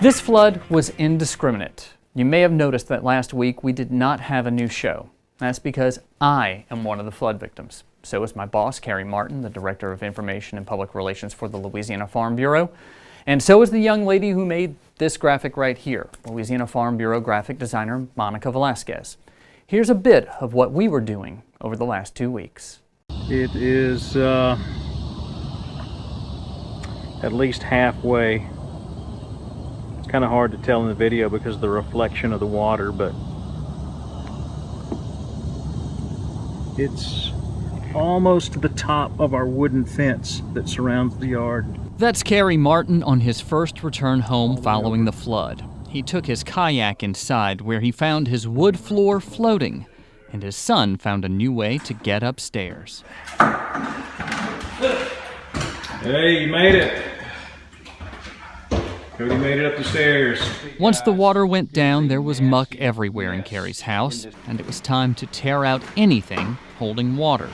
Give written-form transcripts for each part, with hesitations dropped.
This flood was indiscriminate. You may have noticed that last week we did not have a new show. That's because I am one of the flood victims. So is my boss, Carrie Martin, the Director of Information and Public Relations for the Louisiana Farm Bureau. And so is the young lady who made this graphic right here, Louisiana Farm Bureau graphic designer Monica Velasquez. Here's a bit of what we were doing over the last 2 weeks. It is at least halfway. It's kind of hard to tell in the video because of the reflection of the water, but it's almost to the top of our wooden fence that surrounds the yard. That's Carrie Martin on his first return home following the flood. He took his kayak inside where he found his wood floor floating, and his son found a new way to get upstairs. Hey, you made it. Cody made it up the stairs. Once the water went down, there was muck everywhere in Carrie's house, and it was time to tear out anything holding water.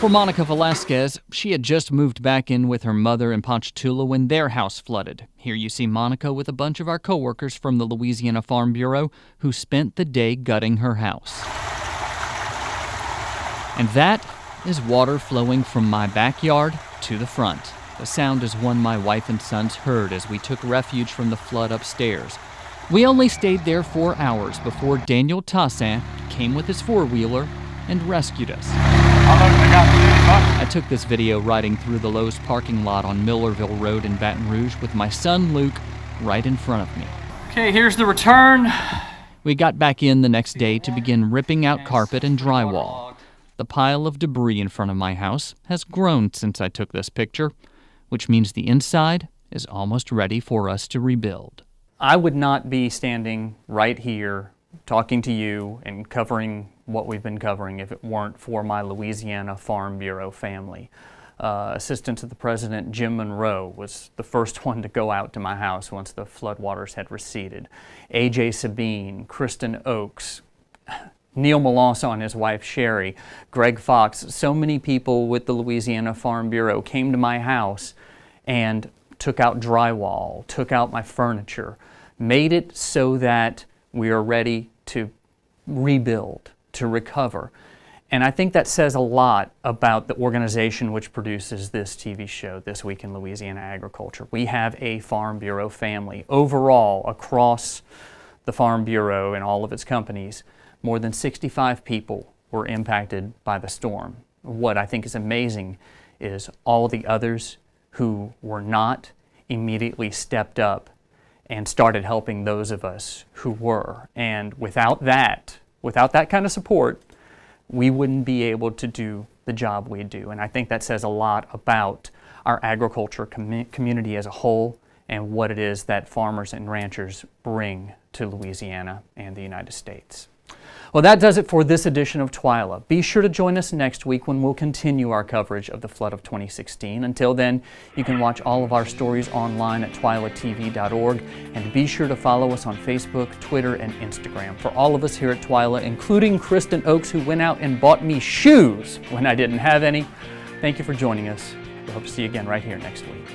For Monica Velasquez, she had just moved back in with her mother in Ponchatoula when their house flooded. Here you see Monica with a bunch of our coworkers from the Louisiana Farm Bureau who spent the day gutting her house. And that is water flowing from my backyard to the front. The sound is one my wife and sons heard as we took refuge from the flood upstairs. We only stayed there 4 hours before Daniel Tassin came with his four-wheeler and rescued us. I took this video riding through the Lowe's parking lot on Millerville Road in Baton Rouge with my son Luke right in front of me. Okay, here's the return. We got back in the next day to begin ripping out carpet and drywall. The pile of debris in front of my house has grown since I took this picture, which means the inside is almost ready for us to rebuild. I would not be standing right here talking to you and covering what we've been covering if it weren't for my Louisiana Farm Bureau family. Assistant to the President Jim Monroe was the first one to go out to my house once the floodwaters had receded. A.J. Sabine, Kristen Oakes, Neil Melanson and his wife Sherry, Greg Fox, so many people with the Louisiana Farm Bureau came to my house and took out drywall, took out my furniture, made it so that we are ready to rebuild, to recover. And I think that says a lot about the organization which produces this TV show, This Week in Louisiana Agriculture. We have a Farm Bureau family. Overall, across the Farm Bureau and all of its companies, more than 65 people were impacted by the storm. What I think is amazing is all the others who were not immediately stepped up and started helping those of us who were. And without that kind of support, we wouldn't be able to do the job we do. And I think that says a lot about our agriculture community as a whole and what it is that farmers and ranchers bring to Louisiana and the United States. Well, that does it for this edition of TWILA. Be sure to join us next week when we'll continue our coverage of the flood of 2016. Until then, you can watch all of our stories online at twilatv.org, and be sure to follow us on Facebook, Twitter, and Instagram. For all of us here at TWILA, including Kristen Oakes, who went out and bought me shoes when I didn't have any, thank you for joining us. We hope to see you again right here next week.